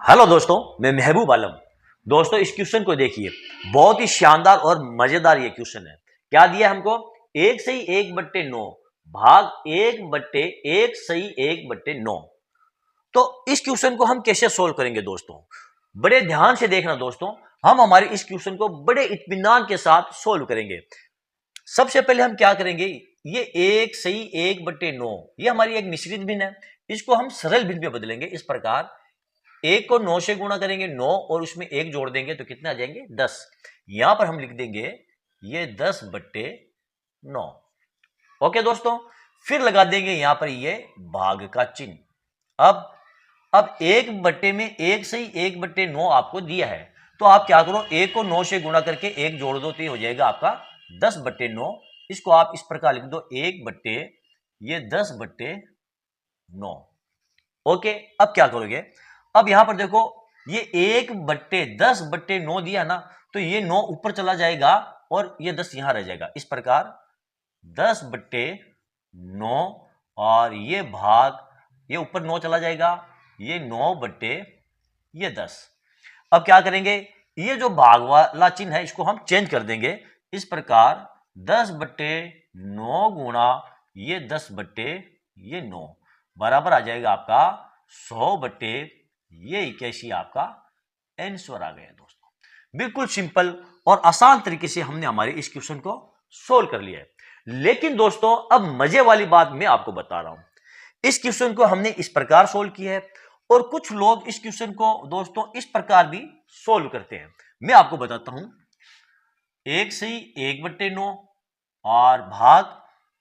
Hello दोस्तों, मैं महबूब आलम। दोस्तों, इस क्वेश्चन को देखिए, बहुत ही शानदार और मजेदार ये क्वेश्चन है। क्या दिया है हमको? एक सही एक बट्टे नौ भाग एक बट्टे एक सही एक बट्टे नौ। तो इस क्वेश्चन को हम कैसे सोल्व करेंगे दोस्तों? बड़े ध्यान से देखना दोस्तों, हम हमारे इस क्वेश्चन को बड़े इत्मीनान के साथ सोल्व करेंगे। सबसे पहले हम क्या करेंगे, ये एक सही एक बट्टे नौ, ये हमारी एक मिश्रित भिन्न है। इसको हम सरल भिन्न में बदलेंगे इस प्रकार। एक को 9 से गुणा करेंगे 9 और उसमें एक जोड़ देंगे तो कितने आ जाएंगे 10। यहां पर हम लिख देंगे ये 10 बट्टे 9। ओके दोस्तों, फिर लगा देंगे यहां पर ये भाग का चिन्ह। अब एक बट्टे में एक सही एक बट्टे 9 आपको दिया है, तो आप क्या करो, एक को 9 से गुणा करके एक जोड़ दो तो ये हो जाएगा आपका 10 बट्टे 9। इसको आप इस प्रकार लिख दो, एक बट्टे ये 10 बट्टे 9। ओके, अब क्या करोगे, अब यहां पर देखो, ये एक बट्टे 10 बट्टे 9 दिया ना, तो ये 9 ऊपर चला जाएगा और ये 10 यहां रह जाएगा। इस प्रकार 10 बट्टे 9 और ये भाग, ये ऊपर 9 चला जाएगा, ये 9 बट्टे ये 10। अब क्या करेंगे, ये जो भाग वाला चिन्ह है इसको हम चेंज कर देंगे। इस प्रकार 10 बट्टे 9 गुणा ये 10 बट्टे ये 9 बराबर आ जाएगा आपका 100 बट्टे ये 81। आपका आंसर आ गया दोस्तों। बिल्कुल सिंपल और आसान तरीके से हमने हमारे इस क्वेश्चन को सोल्व कर लिया है। लेकिन दोस्तों, अब मजे वाली बात मैं आपको बता रहा हूं। इस क्वेश्चन को हमने इस प्रकार सोल्व किया है और कुछ लोग इस क्वेश्चन को दोस्तों इस प्रकार भी सोल्व करते हैं। मैं आपको बताता हूं, एक सही एक बट्टे 9 और भाग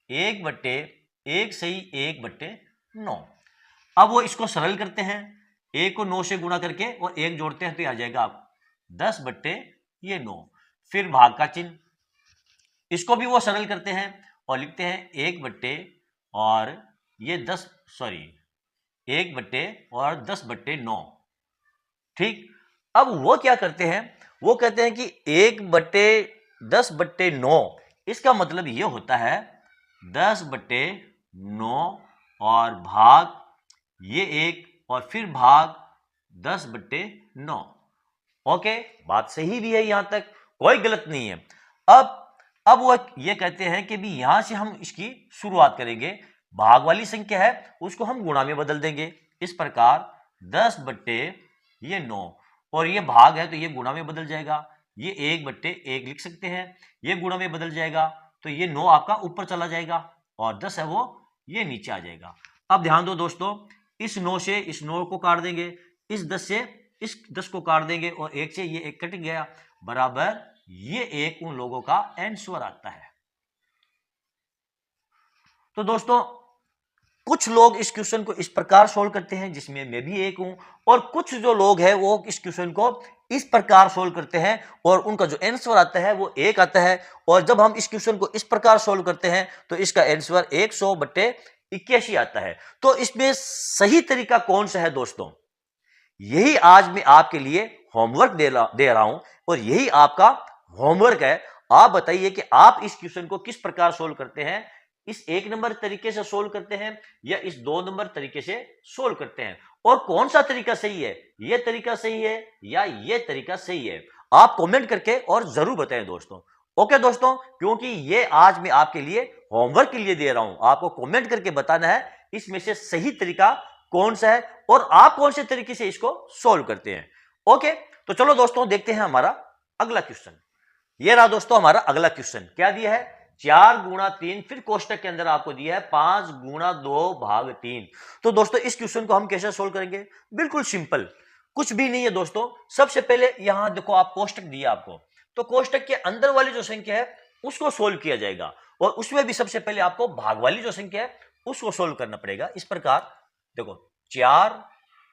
एक बट्टे एक सही एक बट्टे 9। अब वो इसको सरल करते हैं, एक को 9 से गुणा करके और एक जोड़ते हैं तो आ जाएगा आप 10 बट्टे ये 9। फिर भाग का चिन्ह, इसको भी वो सरल करते हैं और लिखते हैं एक बट्टे और ये 10 सॉरी एक बट्टे और 10 बट्टे 9। ठीक, अब वो क्या करते हैं, वो कहते हैं कि एक बट्टे 10 बट्टे 9, इसका मतलब ये होता है 10 बट्टे 9 और भाग ये एक और फिर भाग 10 बट्टे 9। ओके, बात सही भी है, यहां तक कोई गलत नहीं है। अब वो ये कहते हैं कि भी यहां से हम इसकी शुरुआत करेंगे, भाग वाली संख्या है उसको हम गुणा में बदल देंगे। इस प्रकार 10 बट्टे ये 9 और ये भाग है तो ये गुणा में बदल जाएगा, ये एक बट्टे एक लिख सकते हैं, ये गुणा में बदल जाएगा तो ये 9 आपका ऊपर चला जाएगा और 10 है वो ये नीचे आ जाएगा। अब ध्यान दो दोस्तों, इस 9 से इस 9 को काट देंगे, इस 10 से इस 10 को काट देंगे और एक से ये एक कट गया, बराबर ये एक उन लोगों का आंसर आता है। तो दोस्तों, कुछ लोग इस क्वेश्चन को इस प्रकार सोल्व करते हैं जिसमें मैं भी एक हूं, और कुछ जो लोग हैं वो इस क्वेश्चन को इस प्रकार सोल्व करते हैं और उनका जो आंसर आता है वो एक आता है। और जब हम इस क्वेश्चन को इस प्रकार सोल्व करते हैं तो इसका आंसर 100 बट्टे 81 आता है। तो इसमें सही तरीका कौन सा है दोस्तों, यही आज मैं आपके लिए होमवर्क दे रहा हूं और यही आपका होमवर्क है। आप बताइए कि आप इस क्वेश्चन को किस प्रकार सोल्व करते हैं, इस एक नंबर तरीके से सोल्व करते हैं या इस दो नंबर तरीके से सोल्व करते हैं, और कौन सा तरीका सही है, ये तरीका सही है या ये तरीका सही है, आप कमेंट करके और जरूर बताएं दोस्तों। ओके दोस्तों, क्योंकि ये आज मैं आपके लिए होमवर्क के लिए दे रहा हूं, आपको कमेंट करके बताना है इसमें से सही तरीका कौन सा है और आप कौन से तरीके से इसको सोल्व करते हैं। ओके, तो चलो दोस्तों देखते हैं हमारा अगला क्वेश्चन। ये रहा दोस्तों हमारा अगला क्वेश्चन। क्या दिया है, 4 गुणा 3, फिर कोष्टक के अंदर आपको दिया है 5 गुणा 2 भाग 3। तो दोस्तों इस क्वेश्चन को हम कैसे सोल्व करेंगे, बिल्कुल सिंपल, कुछ भी नहीं है दोस्तों। सबसे पहले यहां देखो, आप कोष्टक दिया आपको, तो कोष्टक के अंदर वाली जो संख्या है उसको सोल्व किया जाएगा और उसमें भी सबसे पहले आपको भाग वाली जो संख्या है उसको सोल्व करना पड़ेगा। इस प्रकार देखो, 4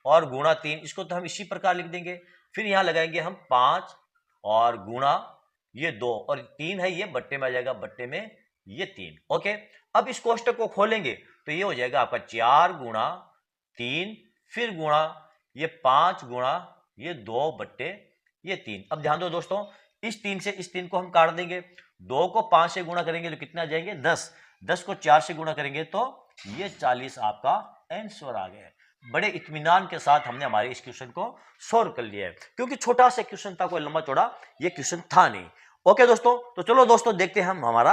और गुणा 3, इसको तो हम इसी प्रकार लिख देंगे। फिर यहां लगाएंगे हम 5 और गुणा ये 2 और 3 है ये बट्टे में आ जाएगा, बट्टे में ये 3। ओके, अब इस कोष्टक को खोलेंगे तो ये हो जाएगा आपका 4 गुणा 3 फिर गुणा ये 5 गुणा ये 2 बट्टे ये 3। अब ध्यान दो दोस्तों, इस 3 से इस 3 को हम काट देंगे, 2 को 5 से गुणा करेंगे तो कितना आ जाएंगे 10, 10 को 4 से गुणा करेंगे तो ये 40 आपका आंसर आ गया। बड़े इत्मीनान के साथ हमने हमारे इस क्वेश्चन को सॉल्व कर लिया है, क्योंकि छोटा सा क्वेश्चन था, कोई लंबा चौड़ा ये क्वेश्चन था नहीं। ओके दोस्तों, तो चलो दोस्तों देखते हैं हम हमारा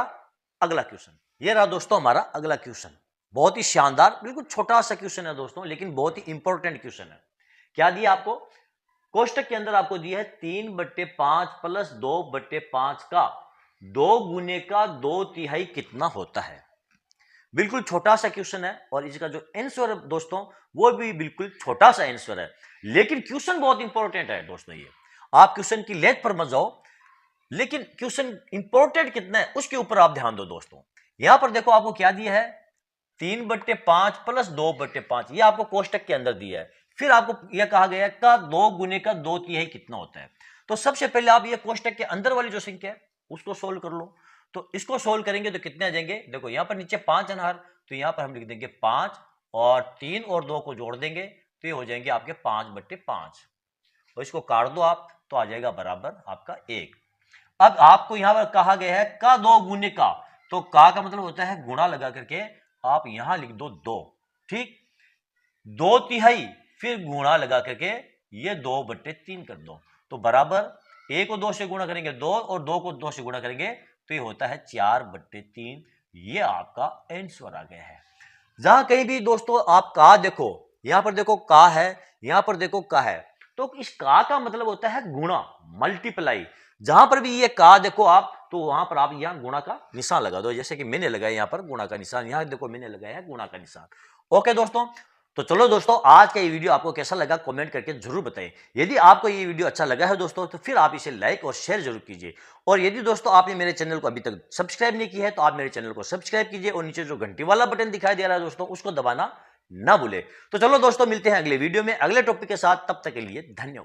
अगला क्वेश्चन। ये रहा दोस्तों हमारा अगला क्वेश्चन, बहुत ही शानदार, बिल्कुल छोटा सा क्वेश्चन है दोस्तों, लेकिन बहुत ही इंपॉर्टेंट क्वेश्चन है। क्या दिया आपको, कोष्टक के अंदर आपको दिया है 3/5 प्लस 2/5 का 2 गुने का 2/3 कितना होता है। बिल्कुल छोटा सा क्वेश्चन है और इसका जो आंसर है दोस्तों वो भी बिल्कुल छोटा सा आंसर है, लेकिन क्वेश्चन बहुत इंपॉर्टेंट है दोस्तों। ये आप क्वेश्चन की लेंथ पर मत जाओ, लेकिन क्वेश्चन इंपॉर्टेंट कितना है उसके ऊपर आप ध्यान दो दोस्तों। यहां पर देखो आपको क्या दिया है, 3/5 प्लस 2/5, ये आपको कोष्टक के अंदर दिया है। फिर आपको यह कहा गया है का 2 गुने का 2/3 कितना होता है। तो सबसे पहले आप ये कोष्टक के अंदर वाली जो संख्या है उसको सोल्व कर लो। तो इसको सोल्व करेंगे तो कितने आ जाएंगे, देखो यहां पर नीचे 5 अनहर, तो यहां पर हम लिख देंगे 5 और 3 और 2 को जोड़ देंगे तो ये हो जाएंगे आपके 5/5, और इसको काट दो आप तो आ जाएगा बराबर आपका 1। अब आपको यहां पर कहा गया है का 2 गुने का, तो का मतलब होता है गुणा लगा करके आप यहां लिख दो 2, ठीक, 2/3 फिर गुणा लगा करके ये 2/3 कर दो, तो बराबर 1 को 2 से गुणा करेंगे 2 और 2 को 2 से गुणा करेंगे तो ये होता है 4/3। ये आपका आंसर आ गया है। जहां कहीं भी दोस्तों आप का देखो, यहां पर देखो का है, यहां पर देखो का है, तो इस का मतलब होता है गुणा, मल्टीप्लाई। जहां पर भी ये का देखो आप, तो वहां पर आप यहां गुणा का निशान लगा दो, जैसे कि मैंने लगाया यहां पर गुणा का निशान, यहां देखो मैंने लगाया है गुणा का निशान। ओके दोस्तों, तो चलो दोस्तों आज का ये वीडियो आपको कैसा लगा कमेंट करके जरूर बताएं। यदि आपको ये वीडियो अच्छा लगा है दोस्तों तो फिर आप इसे लाइक और शेयर जरूर कीजिए, और यदि दोस्तों आपने मेरे चैनल को अभी तक सब्सक्राइब नहीं किया है तो आप मेरे चैनल को सब्सक्राइब कीजिए, और नीचे जो घंटी वाला बटन दिखाई दे रहा है दोस्तों उसको दबाना ना भूले। तो चलो दोस्तों मिलते हैं अगले वीडियो में अगले टॉपिक के साथ, तब तक के लिए धन्यवाद।